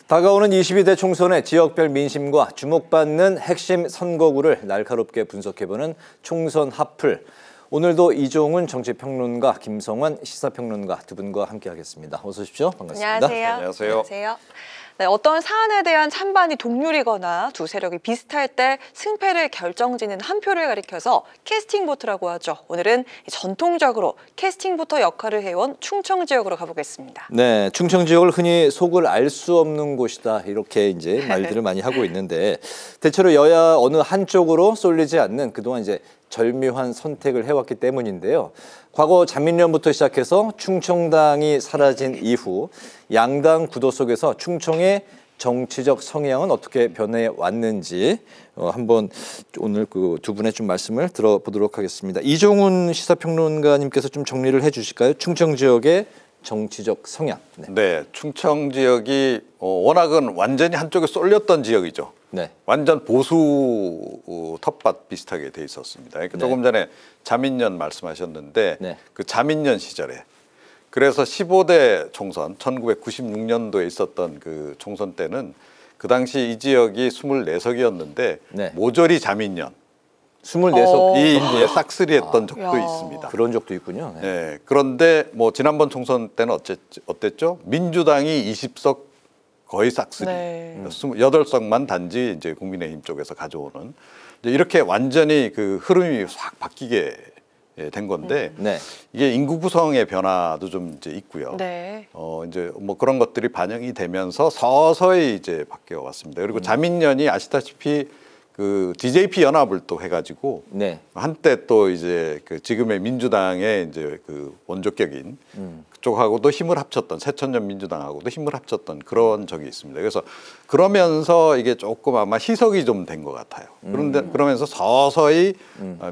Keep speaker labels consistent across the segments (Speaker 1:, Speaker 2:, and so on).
Speaker 1: 다가오는 22대 총선의 지역별 민심과 주목받는 핵심 선거구를 날카롭게 분석해보는 총선 핫플. 오늘도 이종훈 정치평론가, 김성환 시사평론가 두 분과 함께하겠습니다. 어서 오십시오. 반갑습니다.
Speaker 2: 안녕하세요.
Speaker 1: 안녕하세요.
Speaker 2: 네, 어떤 사안에 대한 찬반이 동률이거나 두 세력이 비슷할 때 승패를 결정짓는 한 표를 가리켜서 캐스팅 보트라고 하죠. 오늘은 전통적으로 캐스팅 보트 역할을 해온 충청 지역으로 가보겠습니다.
Speaker 1: 네, 충청 지역을 흔히 속을 알 수 없는 곳이다 이렇게 이제 말들을 많이 하고 있는데 대체로 여야 어느 한쪽으로 쏠리지 않는 그동안 이제 절묘한 선택을 해왔기 때문인데요. 과거 자민련부터 시작해서 충청당이 사라진 이후 양당 구도 속에서 충청의 정치적 성향은 어떻게 변해왔는지 한번 오늘 그 두 분의 좀 말씀을 들어보도록 하겠습니다. 이종훈 시사평론가님께서 좀 정리를 해주실까요? 충청 지역의 정치적 성향.
Speaker 3: 네, 충청 지역이 워낙은 완전히 한쪽에 쏠렸던 지역이죠.
Speaker 1: 네.
Speaker 3: 완전 보수 텃밭 비슷하게 돼 있었습니다. 그러니까 조금 전에 자민련 말씀하셨는데 그 자민련 시절에 그래서 15대 총선 1996년도에 있었던 그 총선 때는 그 당시 이 지역이 24석이었는데 모조리 자민련
Speaker 1: 24석이
Speaker 3: 싹쓸이했던 적도 있습니다.
Speaker 1: 그런 적도 있군요.
Speaker 3: 네. 그런데 뭐 지난번 총선 때는 어땠죠? 민주당이 20석 거의 싹쓸이, 28석만 단지 이제 국민의힘 쪽에서 가져오는 이렇게 완전히 그 흐름이 확 바뀌게 된 건데 이게 인구 구성의 변화도 좀 이제 있고요. 이제 뭐 그런 것들이 반영이 되면서 서서히 이제 바뀌어 왔습니다. 그리고 자민련이 아시다시피 그 DJP 연합을 또 해가지고 한때 또 이제 그 지금의 민주당의 이제 그 원조격인 그쪽하고도 힘을 합쳤던 새천년 민주당하고도 힘을 합쳤던 그런 적이 있습니다. 그래서 그러면서 이게 조금 아마 희석이 좀 된 것 같아요. 그런데 그러면서 서서히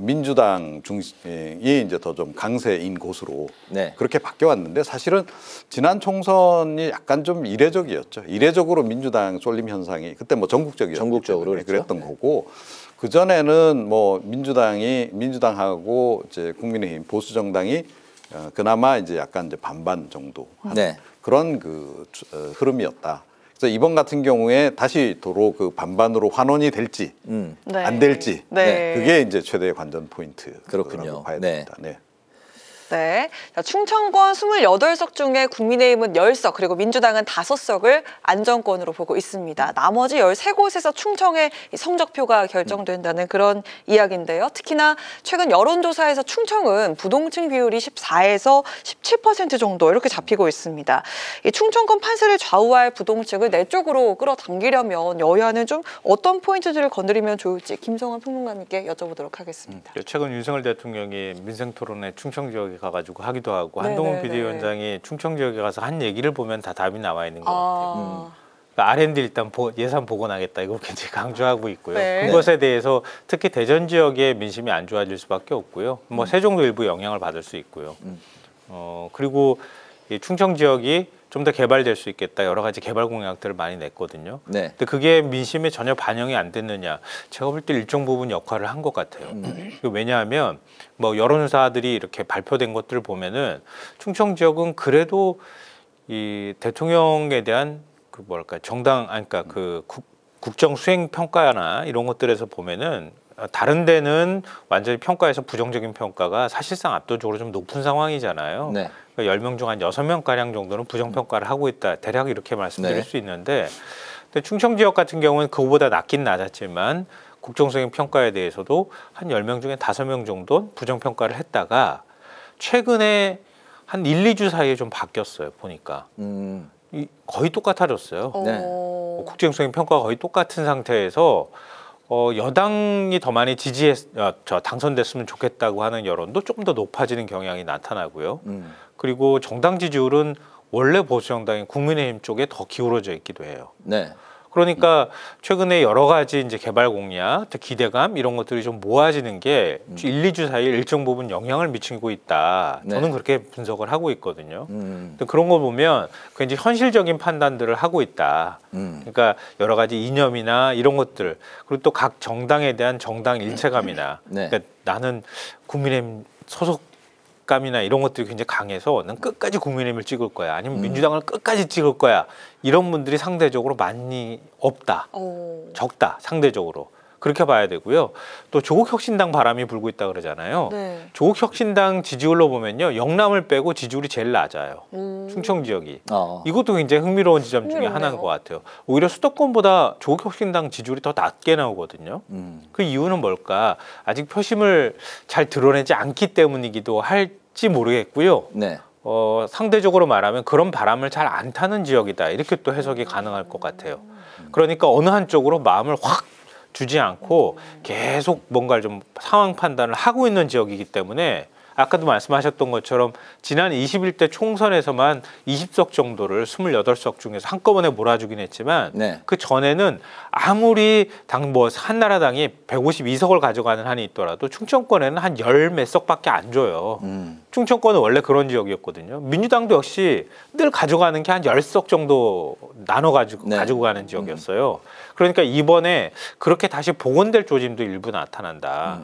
Speaker 3: 민주당 중심이 이제 더 좀 강세인 곳으로 그렇게 바뀌어 왔는데 사실은 지난 총선이 약간 좀 이례적이었죠. 이례적으로 민주당 쏠림 현상이 그때 뭐 전국적으로 그랬던 거고 그 전에는 뭐 민주당하고 이제 국민의힘 보수 정당이 그나마 이제 약간 이제 반반 정도 하는 그런 그 흐름이었다. 그래서 이번 같은 경우에 다시 도로 그 반반으로 환원이 될지 안 될지 그게 이제 최대의 관전 포인트라고 봐야 됩니다.
Speaker 2: 네. 자, 충청권 28석 중에 국민의힘은 10석 그리고 민주당은 5석을 안정권으로 보고 있습니다. 나머지 13곳에서 충청의 성적표가 결정된다는 그런 이야기인데요. 특히나 최근 여론조사에서 충청은 부동층 비율이 14에서 17% 정도 이렇게 잡히고 있습니다. 이 충청권 판세를 좌우할 부동층을 내 쪽으로 끌어당기려면 여야는 좀 어떤 포인트들을 건드리면 좋을지 김성환 평론가님께 여쭤보도록 하겠습니다.
Speaker 4: 최근 윤석열 대통령이 민생토론회 충청 지역에 가가지고 하기도 하고 한동훈 비대위원장이 충청 지역에 가서 한 얘기를 보면 다 답이 나와 있는 것 같아요. 그러니까 R&D 일단 예산 복원하겠다 이거 굉장히 강조하고 있고요. 그것에 대해서 특히 대전 지역의 민심이 안 좋아질 수밖에 없고요. 뭐 세종도 일부 영향을 받을 수 있고요. 그리고 이 충청 지역이 좀 더 개발될 수 있겠다 여러 가지 개발 공약들을 많이 냈거든요. 근데 그게 민심에 전혀 반영이 안 됐느냐? 제가 볼 때 일정 부분 역할을 한 것 같아요. 왜냐하면 뭐 여론조사들이 이렇게 발표된 것들을 보면은 충청 지역은 그래도 이 대통령에 대한 그 뭐랄까 그러니까 그 국정 수행 평가나 이런 것들에서 보면은 다른 데는 완전히 평가에서 부정적인 평가가 사실상 압도적으로 좀 높은 상황이잖아요. 그러니까 10명 중 한 6명가량 정도는 부정평가를 하고 있다. 대략 이렇게 말씀드릴 수 있는데 근데 충청 지역 같은 경우는 그거보다 낮긴 낮았지만 국정수행 평가에 대해서도 한 10명 중에 5명 정도 부정평가를 했다가 최근에 한 1, 2주 사이에 좀 바뀌었어요. 보니까. 거의 똑같아졌어요. 국정수행 평가가 거의 똑같은 상태에서 여당이 더 많이 당선됐으면 좋겠다고 하는 여론도 조금 더 높아지는 경향이 나타나고요. 그리고 정당 지지율은 원래 보수 정당인 국민의힘 쪽에 더 기울어져 있기도 해요. 그러니까 최근에 여러 가지 이제 개발 공약, 기대감 이런 것들이 좀 모아지는 게 1, 2주 사이에 일정 부분 영향을 미치고 있다. 저는 그렇게 분석을 하고 있거든요. 근데 그런 거 보면 굉장히 현실적인 판단들을 하고 있다. 그러니까 여러 가지 이념이나 이런 것들 그리고 또 각 정당에 대한 정당 일체감이나 그러니까 나는 국민의힘 소속 박감이나 이런 것들이 굉장히 강해서 난 끝까지 국민의힘을 찍을 거야. 아니면 민주당을 끝까지 찍을 거야. 이런 분들이 상대적으로 많이 없다. 적다. 상대적으로. 그렇게 봐야 되고요. 또 조국혁신당 바람이 불고 있다 그러잖아요.
Speaker 2: 네.
Speaker 4: 조국혁신당 지지율로 보면요. 영남을 빼고 지지율이 제일 낮아요. 충청 지역이. 이것도 굉장히 흥미로운 지점 중에 하나인 것 같아요. 오히려 수도권보다 조국혁신당 지지율이 더 낮게 나오거든요. 그 이유는 뭘까? 아직 표심을 잘 드러내지 않기 때문이기도 할지 모르겠고요.
Speaker 1: 네.
Speaker 4: 상대적으로 말하면 그런 바람을 잘 안 타는 지역이다. 이렇게 또 해석이 가능할 것 같아요. 그러니까 어느 한쪽으로 마음을 확 주지 않고 계속 뭔가를 좀 상황 판단을 하고 있는 지역이기 때문에 아까도 말씀하셨던 것처럼 지난 21대 총선에서만 20석 정도를 28석 중에서 한꺼번에 몰아주긴 했지만
Speaker 1: 네.
Speaker 4: 그 전에는 아무리 한나라당이 152석을 가져가는 한이 있더라도 충청권에는 한 10몇 석밖에 안 줘요. 충청권은 원래 그런 지역이었거든요. 민주당도 역시 늘 가져가는 게 한 10석 정도 나눠가지고
Speaker 1: 네.
Speaker 4: 가지고 가는 지역이었어요. 그러니까 이번에 그렇게 다시 복원될 조짐도 일부 나타난다.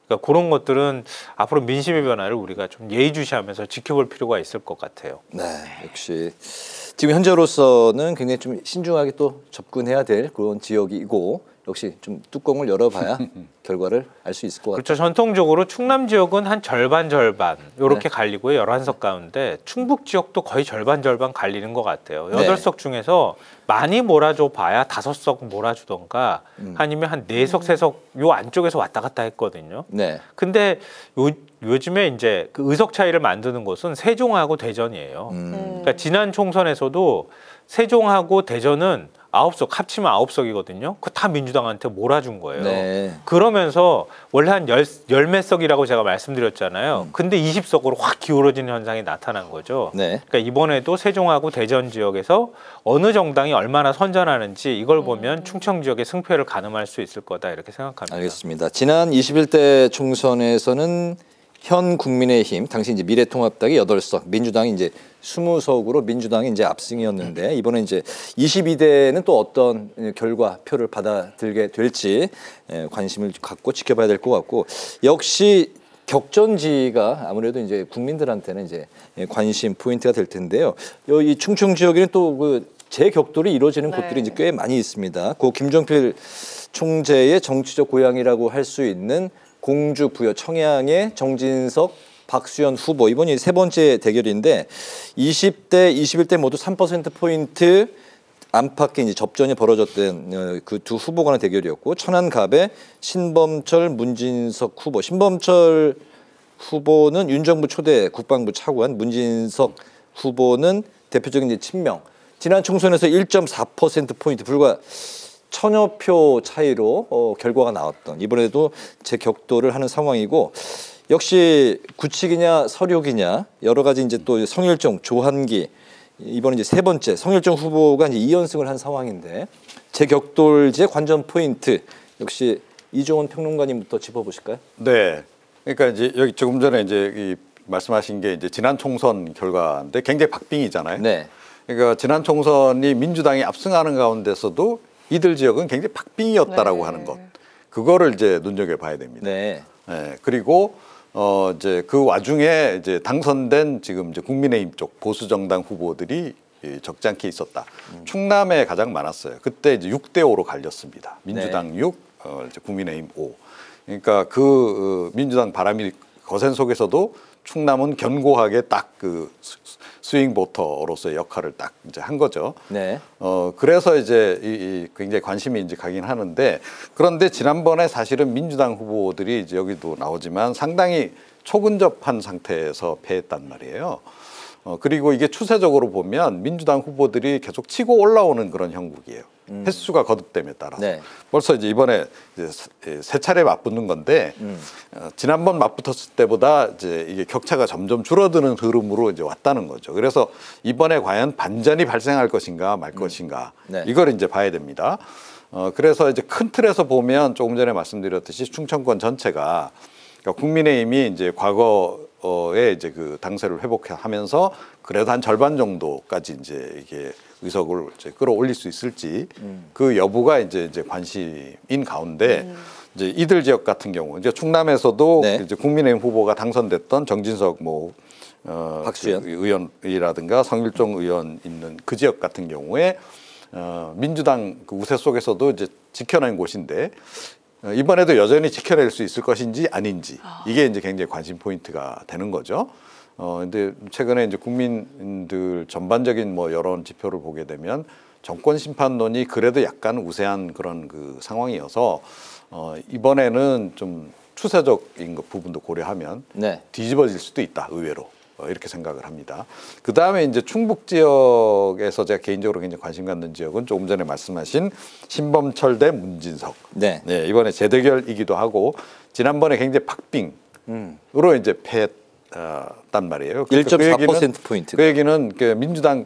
Speaker 4: 그러니까 그런 것들은 앞으로 민심의 변화를 우리가 좀 예의주시하면서 지켜볼 필요가 있을 것 같아요.
Speaker 1: 네, 역시 지금 현재로서는 굉장히 좀 신중하게 또 접근해야 될 그런 지역이고 역시 좀 뚜껑을 열어봐야 결과를 알 수 있을 것 같아요.
Speaker 4: 그렇죠. 전통적으로 충남 지역은 한 절반 이렇게 갈리고요. 11석 가운데 충북 지역도 거의 절반 갈리는 것 같아요. 8석 중에서 많이 몰아줘 봐야 5석 몰아주던가 아니면 한 4석, 3석 요 안쪽에서 왔다 갔다 했거든요.
Speaker 1: 네.
Speaker 4: 근데 요즘에 이제 그 의석 차이를 만드는 곳은 세종하고 대전이에요. 그러니까 지난 총선에서도 세종하고 대전은 9석 합치면 9석이거든요. 그거 다 민주당한테 몰아준 거예요.
Speaker 1: 네.
Speaker 4: 그러면서 원래 한 열몇 석이라고 제가 말씀드렸잖아요. 근데 20석으로 확 기울어지는 현상이 나타난 거죠.
Speaker 1: 네.
Speaker 4: 그러니까 이번에도 세종하고 대전 지역에서 어느 정당이 얼마나 선전하는지 이걸 보면 충청 지역의 승패를 가늠할 수 있을 거다 이렇게 생각합니다.
Speaker 1: 알겠습니다. 지난 21대 총선에서는 현 국민의힘 당시 이제 미래통합당이 8석, 민주당이 이제 20석으로 민주당이 이제 압승이었는데 이번에 이제 22대는 또 어떤 결과표를 받아들게 될지 관심을 갖고 지켜봐야 될 것 같고 역시 격전지가 아무래도 이제 국민들한테는 이제 관심 포인트가 될 텐데요. 이 충청 지역에는 또 그 재격돌이 이루어지는 곳들이 이제 꽤 많이 있습니다. 고 김종필 총재의 정치적 고향이라고 할 수 있는 공주 부여 청양의 정진석 박수현 후보 이번이 세 번째 대결인데 20대, 21대 모두 3%포인트 안팎의 이제 접전이 벌어졌던 그 두 후보 간의 대결이었고 천안갑의 신범철 문진석 후보 신범철 후보는 윤정부 초대 국방부 차관 문진석 후보는 대표적인 이제 친명 지난 총선에서 1.4%포인트 불과 천여 표 차이로 결과가 나왔던 이번에도 재격돌을 하는 상황이고 역시 구칙이냐 서륙이냐 여러 가지 이제 또 성일종 조한기 이번에 이제 세 번째 성일종 후보가 이제 2연승을 한 상황인데 재격돌지의 관전 포인트 역시 이종원 평론가님부터 짚어보실까요?
Speaker 3: 네. 그러니까 이제 여기 조금 전에 이제 말씀하신 게 이제 지난 총선 결과인데 굉장히 박빙이잖아요.
Speaker 1: 네.
Speaker 3: 그러니까 지난 총선이 민주당이 압승하는 가운데서도 이들 지역은 굉장히 박빙이었다라고 하는 것. 그거를 이제 눈여겨봐야 됩니다.
Speaker 1: 네.
Speaker 3: 네. 그리고 이제 그 와중에 이제 당선된 지금 이제 국민의힘 쪽 보수 정당 후보들이 적지 않게 있었다. 충남에 가장 많았어요. 그때 이제 6대5로 갈렸습니다. 민주당 6, 이제 국민의힘 5. 그러니까 그 민주당 바람이 거센 속에서도 충남은 견고하게 딱 그 스윙 보터로서의 역할을 딱 이제 한 거죠.
Speaker 1: 네.
Speaker 3: 그래서 이제 굉장히 관심이 이제 가긴 하는데 그런데 지난번에 사실은 민주당 후보들이 이제 여기도 나오지만 상당히 초근접한 상태에서 패했단 말이에요. 그리고 이게 추세적으로 보면 민주당 후보들이 계속 치고 올라오는 그런 형국이에요. 횟수가 거듭됨에 따라서.
Speaker 1: 네.
Speaker 3: 벌써 이제 이번에 이제 세 차례 맞붙는 건데 지난번 맞붙었을 때보다 이제 이게 격차가 점점 줄어드는 흐름으로 이제 왔다는 거죠. 그래서 이번에 과연 반전이 발생할 것인가 말 것인가
Speaker 1: 네.
Speaker 3: 이걸 이제 봐야 됩니다. 그래서 이제 큰 틀에서 보면 조금 전에 말씀드렸듯이 충청권 전체가 그러니까 국민의힘이 이제 과거에 이제 그 당세를 회복하면서 그래도 한 절반 정도까지 이제 이게 의석을 이제 끌어올릴 수 있을지 그 여부가 이제 관심인 가운데 이제 이들 지역 같은 경우 이제 충남에서도
Speaker 1: 네.
Speaker 3: 이제 국민의힘 후보가 당선됐던 정진석
Speaker 1: 박수현
Speaker 3: 그 의원이라든가 성일종 의원 있는 그 지역 같은 경우에 민주당 그 우세 속에서도 이제 지켜낸 곳인데 이번에도 여전히 지켜낼 수 있을 것인지 아닌지 이게 이제 굉장히 관심 포인트가 되는 거죠. 근데 최근에 이제 국민들 전반적인 뭐 여론 지표를 보게 되면 정권 심판론이 그래도 약간 우세한 그런 그 상황이어서 이번에는 좀 추세적인 그 부분도 고려하면
Speaker 1: 네.
Speaker 3: 뒤집어질 수도 있다 의외로 이렇게 생각을 합니다. 그 다음에 이제 충북 지역에서 제가 개인적으로 굉장히 관심 갖는 지역은 조금 전에 말씀하신 신범철 대 문진석.
Speaker 1: 네.
Speaker 3: 네, 이번에 재대결이기도 하고 지난번에 굉장히 박빙으로 이제 패했단 말이에요.
Speaker 1: 1.4% 포인트.
Speaker 3: 그 얘기는 그 민주당이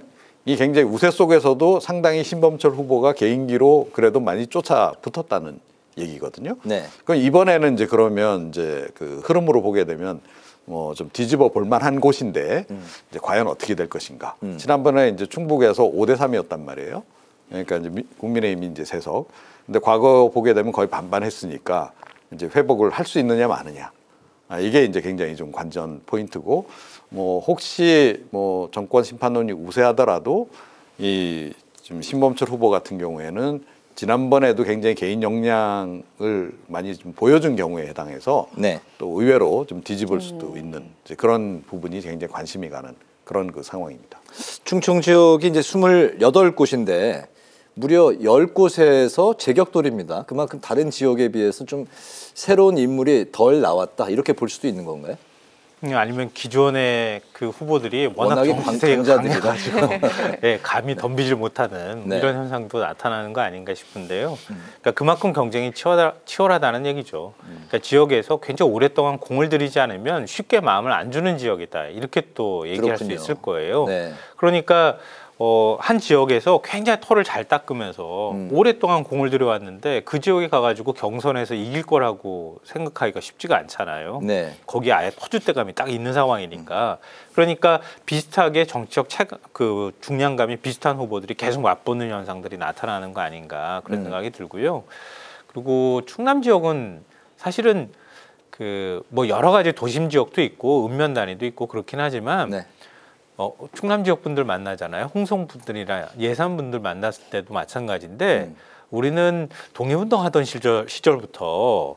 Speaker 3: 굉장히 우세 속에서도 상당히 신범철 후보가 개인기로 그래도 많이 쫓아 붙었다는 얘기거든요.
Speaker 1: 네.
Speaker 3: 그럼 이번에는 이제 그러면 이제 그 흐름으로 보게 되면 뭐 좀 뒤집어 볼 만한 곳인데 이제 과연 어떻게 될 것인가. 지난번에 이제 충북에서 5대3이었단 말이에요. 그러니까 이제 국민의힘이 이제 3석. 근데 과거 보게 되면 거의 반반 했으니까 이제 회복을 할 수 있느냐 마느냐. 이게 이제 굉장히 좀 관전 포인트고 뭐 혹시 뭐 정권 심판론이 우세하더라도 이 지금 신범철 후보 같은 경우에는 지난번에도 굉장히 개인 역량을 많이 좀 보여준 경우에 해당해서
Speaker 1: 네.
Speaker 3: 또 의외로 좀 뒤집을 수도 있는 이제 그런 부분이 굉장히 관심이 가는 그런 그 상황입니다.
Speaker 1: 충청 지역이 이제 28곳인데 무려 10곳에서 재격돌입니다. 그만큼 다른 지역에 비해서 좀 새로운 인물이 덜 나왔다 이렇게 볼 수도 있는 건가요?
Speaker 4: 아니면 기존의 그 후보들이 워낙
Speaker 1: 워낙에
Speaker 4: 정치세가
Speaker 1: 강자들이라.
Speaker 4: 강해가지고 네, 감히 덤비질 못하는
Speaker 1: 네.
Speaker 4: 이런 현상도 나타나는 거 아닌가 싶은데요. 그러니까 그만큼 경쟁이 치열하다는 얘기죠. 그러니까 지역에서 굉장히 오랫동안 공을 들이지 않으면 쉽게 마음을 안 주는 지역이다. 이렇게 또 얘기할
Speaker 1: 그렇군요.
Speaker 4: 수 있을 거예요.
Speaker 1: 네.
Speaker 4: 그러니까 한 지역에서 굉장히 털을 잘 닦으면서 오랫동안 공을 들여왔는데 그 지역에 가가지고 경선에서 이길 거라고 생각하기가 쉽지가 않잖아요.
Speaker 1: 네.
Speaker 4: 거기에 아예 터줏대감이 딱 있는 상황이니까. 그러니까 비슷하게 정치적 그 중량감이 비슷한 후보들이 계속 맞붙는 현상들이 나타나는 거 아닌가 그런 생각이 들고요. 그리고 충남 지역은 사실은 그 뭐 여러 가지 도심 지역도 있고 읍면 단위도 있고 그렇긴 하지만
Speaker 1: 네.
Speaker 4: 충남 지역 분들 만나잖아요. 홍성 분들이나 예산 분들 만났을 때도 마찬가지인데 우리는 독립운동 하던 시절부터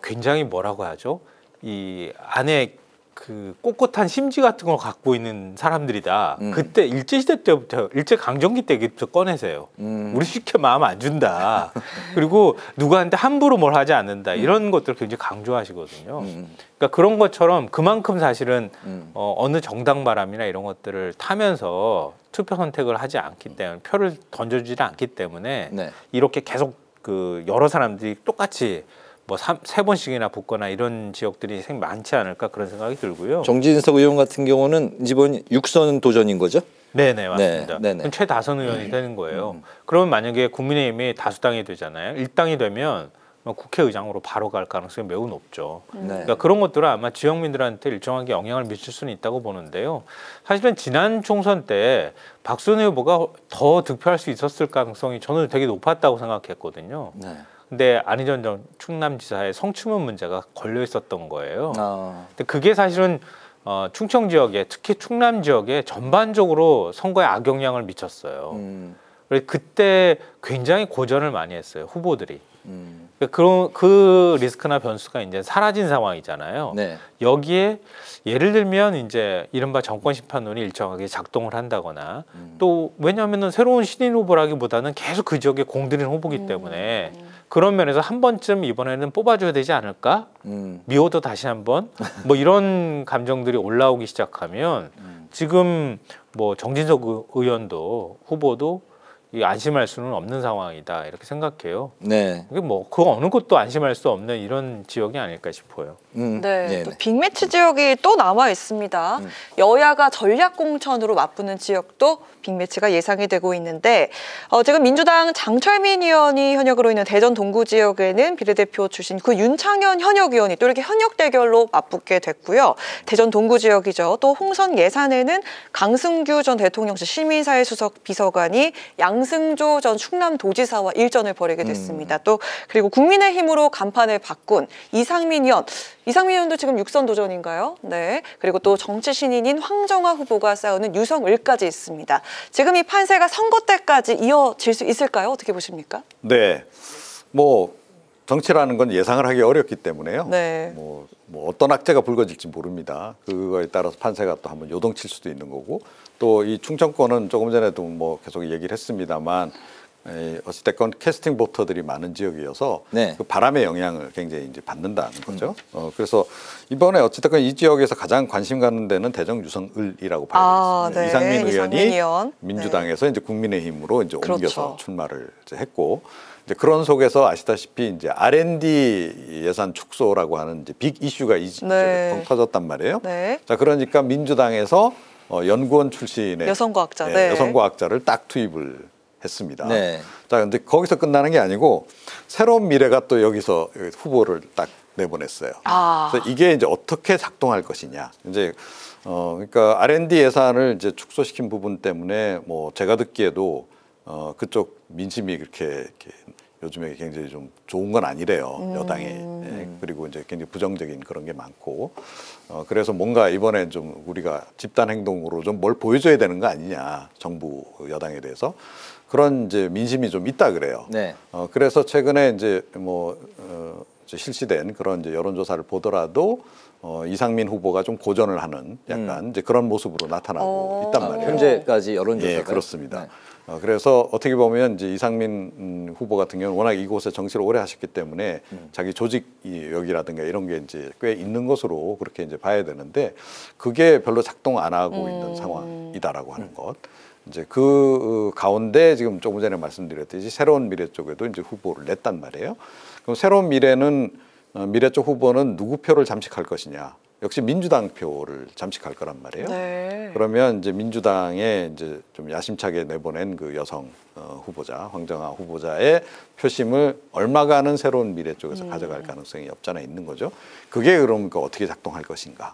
Speaker 4: 굉장히 뭐라고 하죠? 이 안에 그 꼿꼿한 심지 같은 걸 갖고 있는 사람들이다. 그때 일제시대 때부터 일제강점기 때부터 꺼내세요. 우리 쉽게 마음 안 준다. 그리고 누구한테 함부로 뭘 하지 않는다. 이런 것들을 굉장히 강조하시거든요. 그러니까 그런 것처럼 그만큼 사실은 어느 정당 바람이나 이런 것들을 타면서 투표 선택을 하지 않기 때문에 표를 던져주지 않기 때문에
Speaker 1: 네. 이렇게
Speaker 4: 이렇게 계속 그 여러 사람들이 똑같이 뭐 3번씩이나 붙거나 이런 지역들이 많지 않을까 그런 생각이 들고요.
Speaker 1: 정진석 의원 같은 경우는 이번 6선 도전인 거죠?
Speaker 4: 네네 맞습니다.
Speaker 1: 네, 네네.
Speaker 4: 그럼 최다선 의원이 되는 거예요. 그러면 만약에 국민의힘이 다수당이 되잖아요. 1당이 되면 국회의장으로 바로 갈 가능성이 매우 높죠.
Speaker 1: 네.
Speaker 4: 그러니까 그런 것들은 아마 지역민들한테 일정하게 영향을 미칠 수는 있다고 보는데요. 사실은 지난 총선 때 박수현 후보가 더 득표할 수 있었을 가능성이 저는 되게 높았다고 생각했거든요.
Speaker 1: 네.
Speaker 4: 근데 안희정 전 충남지사의 성추문 문제가 걸려 있었던 거예요.
Speaker 1: 아.
Speaker 4: 근데 그게 사실은 충청 지역에 특히 충남 지역에 전반적으로 선거에 악영향을 미쳤어요. 그래서 그때 굉장히 고전을 많이 했어요 후보들이. 그러니까 그 리스크나 변수가 이제 사라진 상황이잖아요.
Speaker 1: 네.
Speaker 4: 여기에 예를 들면 이제 이른바 정권 심판론이 일정하게 작동을 한다거나 또 왜냐하면은 새로운 신인 후보라기보다는 계속 그 지역에 공들인 후보기 때문에 그런 면에서 한 번쯤 이번에는 뽑아줘야 되지 않을까? 미워도 다시 한번 뭐 이런 감정들이 올라오기 시작하면 지금 뭐 정진석 의원도 후보도 이 안심할 수는 없는 상황이다 이렇게 생각해요.
Speaker 1: 네.
Speaker 4: 이게 뭐 그 어느 곳도 안심할 수 없는 이런 지역이 아닐까 싶어요.
Speaker 2: 네, 또 빅매치 지역이 또 남아 있습니다. 여야가 전략 공천으로 맞붙는 지역도 빅매치가 예상이 되고 있는데 지금 민주당 장철민 의원이 현역으로 있는 대전 동구 지역에는 비례대표 출신 그 윤창현 현역 의원이 또 이렇게 현역 대결로 맞붙게 됐고요. 대전 동구 지역이죠. 또 홍선 예산에는 강승규 전 대통령실 시민사회 수석 비서관이 양 양승조 전 충남도지사와 일전을 벌이게 됐습니다. 또 그리고 국민의힘으로 간판을 바꾼 이상민 의원도 지금 육선 도전인가요? 네. 그리고 또 정치 신인인 황정화 후보가 싸우는 유성을까지 있습니다. 지금 이 판세가 선거 때까지 이어질 수 있을까요? 어떻게 보십니까?
Speaker 3: 네, 뭐 정치라는 건 예상을 하기 어렵기 때문에요.
Speaker 2: 네.
Speaker 3: 뭐 어떤 악재가 불거질지 모릅니다. 그거에 따라서 판세가 또 한번 요동칠 수도 있는 거고, 또 이 충청권은 조금 전에도 뭐 계속 얘기를 했습니다만, 어찌됐건 캐스팅 보터들이 많은 지역이어서
Speaker 1: 네.
Speaker 3: 그 바람의 영향을 굉장히 이제 받는다는 거죠. 그래서 이번에 어찌됐건 이 지역에서 가장 관심 가는 데는 대정 유성을이라고 봐야 되겠습니다.
Speaker 2: 네.
Speaker 3: 이상민 의원이
Speaker 2: 의원.
Speaker 3: 민주당에서 이제 국민의힘으로 이제
Speaker 2: 그렇죠.
Speaker 3: 옮겨서 출마를 이제 했고, 이제 그런 속에서 아시다시피 이제 R&D 예산 축소라고 하는 이제 빅 이슈가 이 지역에 터졌단 말이에요.
Speaker 2: 네.
Speaker 3: 자, 그러니까 민주당에서 연구원 출신의
Speaker 2: 여성과학자,
Speaker 3: 여성과학자를 딱 투입을 했습니다.
Speaker 1: 네.
Speaker 3: 자, 근데 거기서 끝나는 게 아니고 새로운 미래가 또 여기서 후보를 딱 내보냈어요. 그래서 이게 이제 어떻게 작동할 것이냐. 이제 그러니까 R&D 예산을 이제 축소시킨 부분 때문에 뭐 제가 듣기에도 그쪽 민심이 이렇게 요즘에 굉장히 좀 좋은 건 아니래요. 여당이. 예, 그리고 이제 굉장히 부정적인 그런 게 많고. 그래서 뭔가 이번에 좀 우리가 집단 행동으로 좀 뭘 보여줘야 되는 거 아니냐. 정부 여당에 대해서. 그런 이제 민심이 좀 있다 그래요.
Speaker 1: 네.
Speaker 3: 그래서 최근에 이제 이제 실시된 그런 이제 여론조사를 보더라도 이상민 후보가 좀 고전을 하는 약간 이제 그런 모습으로 나타나고 있단 말이에요.
Speaker 1: 현재까지 여론조사가.
Speaker 3: 예, 그렇습니다.
Speaker 1: 네.
Speaker 3: 그래서 어떻게 보면 이제 이상민 후보 같은 경우는 워낙 이곳에 정치를 오래 하셨기 때문에 자기 조직력이라든가 이런 게 이제 꽤 있는 것으로 그렇게 이제 봐야 되는데, 그게 별로 작동 안 하고 있는 상황이다라고 하는 것. 이제 그 가운데 지금 조금 전에 말씀드렸듯이 새로운 미래 쪽에도 이제 후보를 냈단 말이에요. 그럼 새로운 미래는 미래 쪽 후보는 누구 표를 잠식할 것이냐? 역시 민주당 표를 잠식할 거란 말이에요.
Speaker 2: 네.
Speaker 3: 그러면 이제 민주당에 이제 좀 야심차게 내보낸 그 여성 후보자 황정화 후보자의 표심을 얼마간은 새로운 미래 쪽에서 가져갈 가능성이 없잖아 있는 거죠. 그게 그러니까 어떻게 작동할 것인가?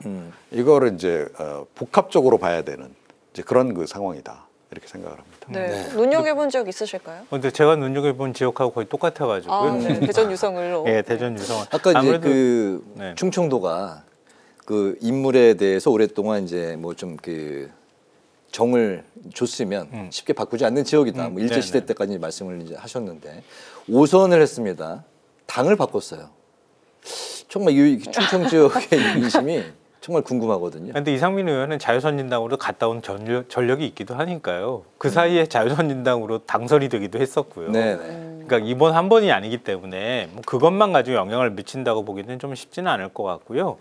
Speaker 3: 이거를 이제 복합적으로 봐야 되는 이제 그런 그 상황이다 이렇게 생각을 합니다.
Speaker 2: 네. 눈여겨본 지역 있으실까요?
Speaker 4: 근데 제가 눈여겨본 지역하고 거의 똑같아가지고요.
Speaker 2: 네. 대전 유성을로.
Speaker 4: 예, 대전 유성을.
Speaker 1: 아까 이제
Speaker 4: 아무래도
Speaker 1: 그 충청도가 그 인물에 대해서 오랫동안 이제 뭐 좀 그 정을 줬으면 쉽게 바꾸지 않는 지역이다. 뭐 일제 시대 때까지 말씀을 이제 하셨는데 5선을 했습니다. 당을 바꿨어요. 정말 이 충청 지역의 민심이 정말 궁금하거든요.
Speaker 4: 근데 이상민 의원은 자유선진당으로 갔다 온 전력이 있기도 하니까요. 그 사이에 자유선진당으로 당선이 되기도 했었고요. 그러니까 이번 한 번이 아니기 때문에 뭐 그것만 가지고 영향을 미친다고 보기는 좀 쉽지는 않을 것 같고요.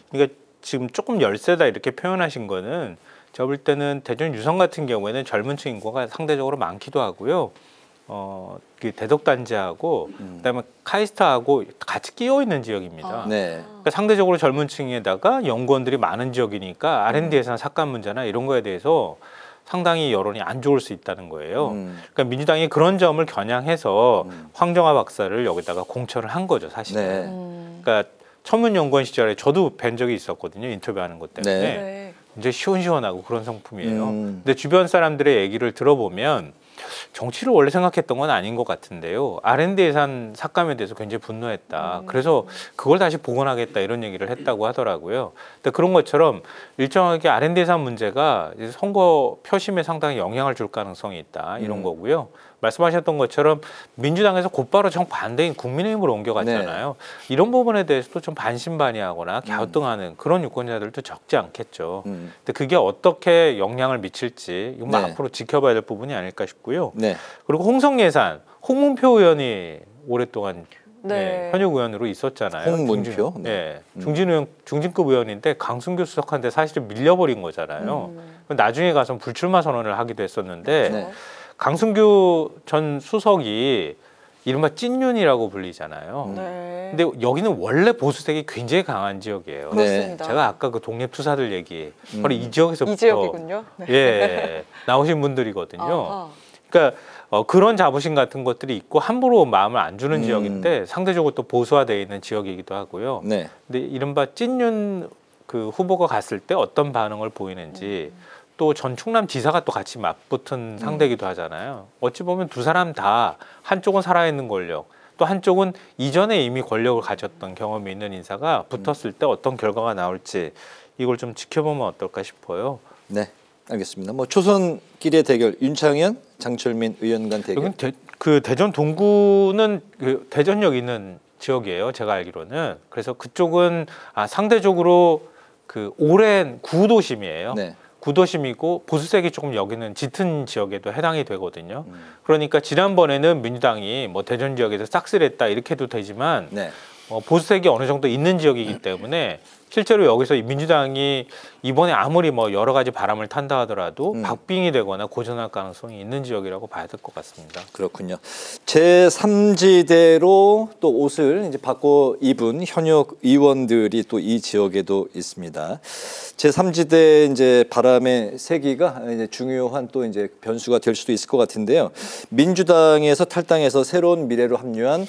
Speaker 4: 그러니까 지금 조금 열세다 이렇게 표현하신 거는 제가 볼 때는 대전 유성 같은 경우에는 젊은 층 인구가 상대적으로 많기도 하고요. 그 대덕단지하고 그다음에 카이스트하고 같이 끼어 있는 지역입니다. 그러니까 상대적으로 젊은 층에다가 연구원들이 많은 지역이니까 R&D 예산 삭감 문제나 이런 거에 대해서 상당히 여론이 안 좋을 수 있다는 거예요. 그러니까 민주당이 그런 점을 겨냥해서 황정화 박사를 여기다가 공천을 한 거죠, 사실은. 그러니까 천문연구원 시절에 저도 뵌 적이 있었거든요, 인터뷰하는 것 때문에. 이제 시원시원하고 그런 성품이에요. 근데 주변 사람들의 얘기를 들어보면 정치를 원래 생각했던 건 아닌 것 같은데요. R&D 예산 삭감에 대해서 굉장히 분노했다. 그래서 그걸 다시 복원하겠다 이런 얘기를 했다고 하더라고요. 근데 그런 것처럼 일정하게 R&D 예산 문제가 이제 선거 표심에 상당히 영향을 줄 가능성이 있다 이런 거고요. 말씀하셨던 것처럼 민주당에서 곧바로 정반대인 국민의힘으로 옮겨갔잖아요. 이런 부분에 대해서도 좀 반신반의하거나 갸우뚱하는 그런 유권자들도 적지 않겠죠. 근데 그게 어떻게 영향을 미칠지 이건 앞으로 지켜봐야 될 부분이 아닐까 싶고요. 그리고 홍성 예산, 홍문표 의원이 오랫동안 현역 의원으로 있었잖아요.
Speaker 1: 홍문표?
Speaker 4: 중진급 의원인데 강승규 수석한테 사실은 밀려버린 거잖아요. 나중에 가서 불출마 선언을 하기도 했었는데 강승규 전 수석이 이른바 찐윤이라고 불리잖아요. 근데 여기는 원래 보수색이 굉장히 강한 지역이에요.
Speaker 2: 그렇습니다.
Speaker 4: 제가 아까 그 독립투사들 얘기 바로 이 지역에서부터
Speaker 2: 이 지역이군요.
Speaker 4: 나오신 분들이거든요. 그러니까 그런 자부심 같은 것들이 있고 함부로 마음을 안 주는 지역인데 상대적으로 또 보수화되어 있는 지역이기도 하고요. 근데 이른바 찐윤 그 후보가 갔을 때 어떤 반응을 보이는지 또 전 충남지사가 또 같이 맞붙은 상대이기도 하잖아요. 어찌 보면 두 사람 다 한쪽은 살아있는 권력, 또 한쪽은 이전에 이미 권력을 가졌던 경험이 있는 인사가 붙었을 때 어떤 결과가 나올지 이걸 좀 지켜보면 어떨까 싶어요.
Speaker 1: 네, 알겠습니다. 뭐 초선끼리의 대결, 윤창현, 장철민 의원 간 대결.
Speaker 4: 여긴 그 대전 동구는 그 대전역 있는 지역이에요. 제가 알기로는. 그래서 그쪽은 상대적으로 그 오랜 구도심이에요.
Speaker 1: 네.
Speaker 4: 구도심이고 보수색이 조금 여기는 짙은 지역에도 해당이 되거든요. 그러니까 지난번에는 민주당이 뭐 대전 지역에서 싹쓸했다 이렇게 해도 되지만
Speaker 1: 네.
Speaker 4: 보수색이 어느 정도 있는 지역이기 때문에 실제로 여기서 민주당이 이번에 아무리 뭐 여러 가지 바람을 탄다 하더라도 박빙이 되거나 고전할 가능성이 있는 지역이라고 봐야 될 것 같습니다.
Speaker 1: 그렇군요. 제3지대로 또 옷을 이제 바꿔 입은 현역 의원들이 또 이 지역에도 있습니다. 제3지대 이제 바람의 세기가 이제 중요한 또 이제 변수가 될 수도 있을 것 같은데요. 민주당에서 탈당해서 새로운 미래로 합류한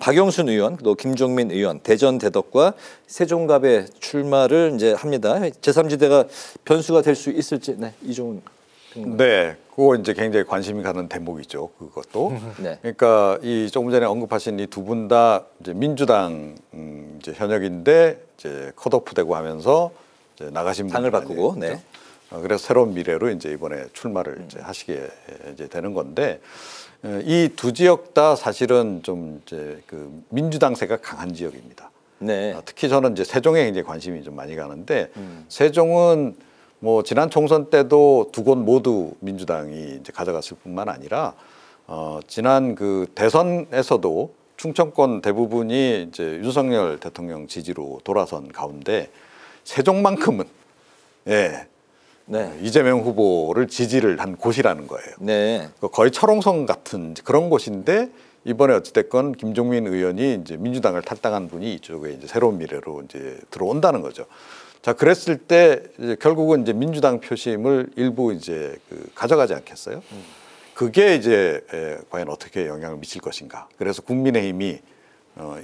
Speaker 1: 박영순 의원, 또 김종민 의원, 대전 대덕과 세종갑에 출마를 이제 합니다. 제3지대가 변수가 될 수 있을지, 네, 이종훈.
Speaker 3: 네, 그거 이제 굉장히 관심이 가는 대목이죠. 그것도.
Speaker 1: 네.
Speaker 3: 그러니까 이 조금 전에 언급하신 이 두 분 다 이제 민주당 이제 현역인데 이제 컷오프되고 하면서 이제 나가신
Speaker 1: 당을
Speaker 3: 분들
Speaker 1: 바꾸고,
Speaker 3: 아니에요.
Speaker 1: 네.
Speaker 3: 그래서 새로운 미래로 이제 이번에 출마를 이제 하시게 이제 되는 건데. 이 두 지역 다 사실은 좀 이제 그 민주당세가 강한 지역입니다.
Speaker 1: 네.
Speaker 3: 특히 저는 이제 세종에 굉장히 관심이 좀 많이 가는데 세종은 뭐 지난 총선 때도 두 곳 모두 민주당이 이제 가져갔을 뿐만 아니라 지난 그 대선에서도 충청권 대부분이 이제 윤석열 대통령 지지로 돌아선 가운데 세종만큼은 예.
Speaker 1: 네.
Speaker 3: 이재명 후보를 지지를 한 곳이라는 거예요.
Speaker 1: 네.
Speaker 3: 거의 철옹성 같은 그런 곳인데 이번에 어찌됐건 김종민 의원이 이제 민주당을 탈당한 분이 이쪽에 이제 새로운 미래로 이제 들어온다는 거죠. 자, 그랬을 때 이제 결국은 이제 민주당 표심을 일부 이제 그 가져가지 않겠어요? 그게 이제 과연 어떻게 영향을 미칠 것인가. 그래서 국민의힘이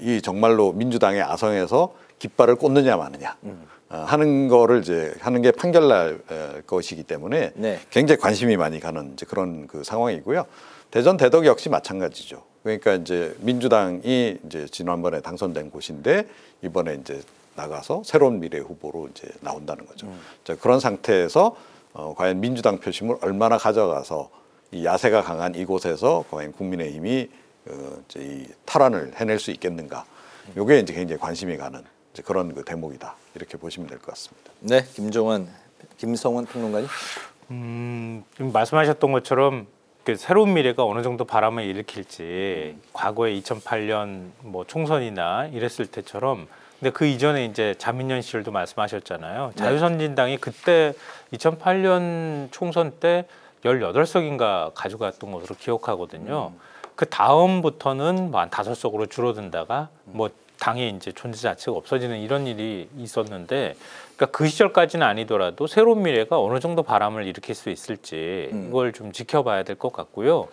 Speaker 3: 이 정말로 민주당의 아성에서 깃발을 꽂느냐 마느냐. 하는 거를 이제 하는 게 판결날 것이기 때문에
Speaker 1: 네.
Speaker 3: 굉장히 관심이 많이 가는 이제 그런 그 상황이고요. 대전 대덕 역시 마찬가지죠. 그러니까 이제 민주당이 이제 지난번에 당선된 곳인데 이번에 이제 나가서 새로운 미래 후보로 이제 나온다는 거죠. 자, 그런 상태에서 과연 민주당 표심을 얼마나 가져가서 이 야세가 강한 이곳에서 과연 국민의힘이 이제 이 탈환을 해낼 수 있겠는가. 이게 이제 굉장히 관심이 가는 이제 그런 그 대목이다. 이렇게 보시면 될 것 같습니다.
Speaker 1: 네, 김성원 평론가님.
Speaker 4: 지금 말씀하셨던 것처럼 그 새로운 미래가 어느 정도 바람을 일으킬지 과거에 2008년 뭐 총선이나 이랬을 때처럼 근데 그 이전에 이제 자민련 시절도 말씀하셨잖아요.
Speaker 1: 네.
Speaker 4: 자유선진당이 그때 2008년 총선 때 18석인가 가져갔던 것으로 기억하거든요. 그 다음부터는 뭐 한 5석으로 줄어든다가 뭐 당의 이제 존재 자체가 없어지는 이런 일이 있었는데, 그러니까 그 시절까지는 아니더라도 새로운 미래가 어느 정도 바람을 일으킬 수 있을지 이걸 좀 지켜봐야 될 것 같고요.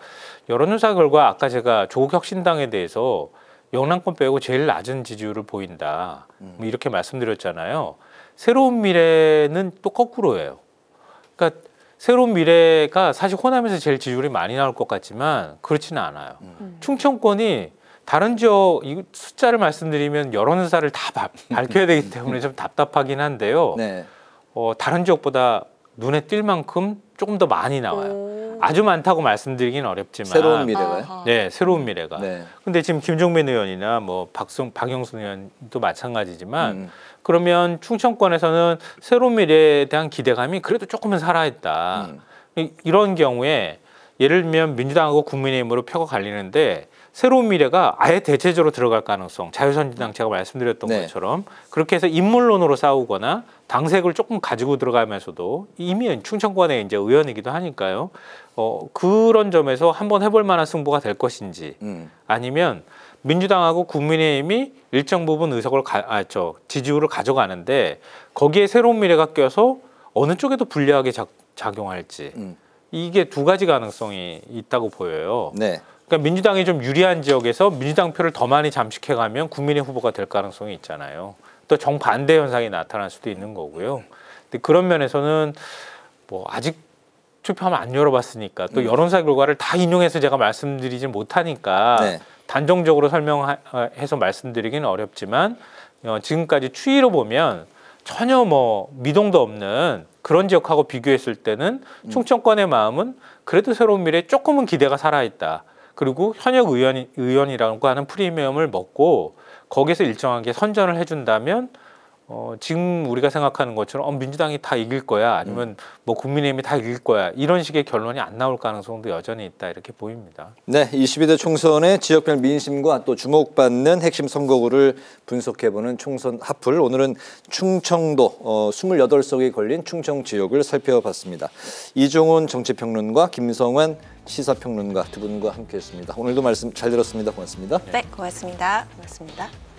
Speaker 4: 여론조사 결과 아까 제가 조국혁신당에 대해서 영남권 빼고 제일 낮은 지지율을 보인다. 뭐 이렇게 말씀드렸잖아요. 새로운 미래는 또 거꾸로예요. 그러니까 새로운 미래가 사실 호남에서 제일 지지율이 많이 나올 것 같지만 그렇지는 않아요. 충청권이 다른 지역 이 숫자를 말씀드리면 여론조사를 다 밝혀야 되기 때문에 좀 답답하긴 한데요.
Speaker 1: 네.
Speaker 4: 다른 지역보다 눈에 띌 만큼 조금 더 많이 나와요. 아주 많다고 말씀드리긴 어렵지만
Speaker 1: 새로운 미래가요?
Speaker 2: 아하.
Speaker 4: 네, 새로운 미래가.
Speaker 1: 네.
Speaker 4: 근데 지금 김종민 의원이나 뭐 박영순 의원도 마찬가지지만 그러면 충청권에서는 새로운 미래에 대한 기대감이 그래도 조금은 살아있다. 이런 경우에 예를 들면 민주당하고 국민의힘으로 표가 갈리는데 새로운 미래가 아예 대체적으로 들어갈 가능성, 자유선진당 제가 말씀드렸던
Speaker 1: 네.
Speaker 4: 것처럼 그렇게 해서 인물론으로 싸우거나 당색을 조금 가지고 들어가면서도 이미 충청권의 이제 의원이기도 하니까요. 그런 점에서 한번 해볼 만한 승부가 될 것인지 아니면 민주당하고 국민의힘이 일정 부분 의석을 지지율을 가져가는데 거기에 새로운 미래가 껴서 어느 쪽에도 불리하게 작용할지 이게 두 가지 가능성이 있다고 보여요.
Speaker 1: 네.
Speaker 4: 그러니까 민주당이 좀 유리한 지역에서 민주당 표를 더 많이 잠식해가면 국민의 후보가 될 가능성이 있잖아요. 또 정반대 현상이 나타날 수도 있는 거고요. 근데 그런 면에서는 뭐 아직 투표함을 안 열어봤으니까 또 여론조사 결과를 다 인용해서 제가 말씀드리지 못하니까
Speaker 1: 네.
Speaker 4: 단정적으로 설명해서 말씀드리기는 어렵지만 지금까지 추이로 보면 전혀 뭐 미동도 없는 그런 지역하고 비교했을 때는 충청권의 마음은 그래도 새로운 미래에 조금은 기대가 살아있다. 그리고 현역 의원이라고 하는 프리미엄을 먹고 거기서 일정하게 선전을 해준다면 지금 우리가 생각하는 것처럼 민주당이 다 이길 거야 아니면 뭐 국민의힘이 다 이길 거야 이런 식의 결론이 안 나올 가능성도 여전히 있다 이렇게 보입니다.
Speaker 1: 네, 22대 총선의 지역별 민심과 또 주목받는 핵심 선거구를 분석해보는 총선 핫플. 오늘은 충청도 28석이 걸린 충청 지역을 살펴봤습니다. 이종훈 정치평론가, 김성환 시사평론가 두 분과 함께했습니다. 오늘도 말씀 잘 들었습니다. 고맙습니다.
Speaker 2: 네, 고맙습니다. 고맙습니다.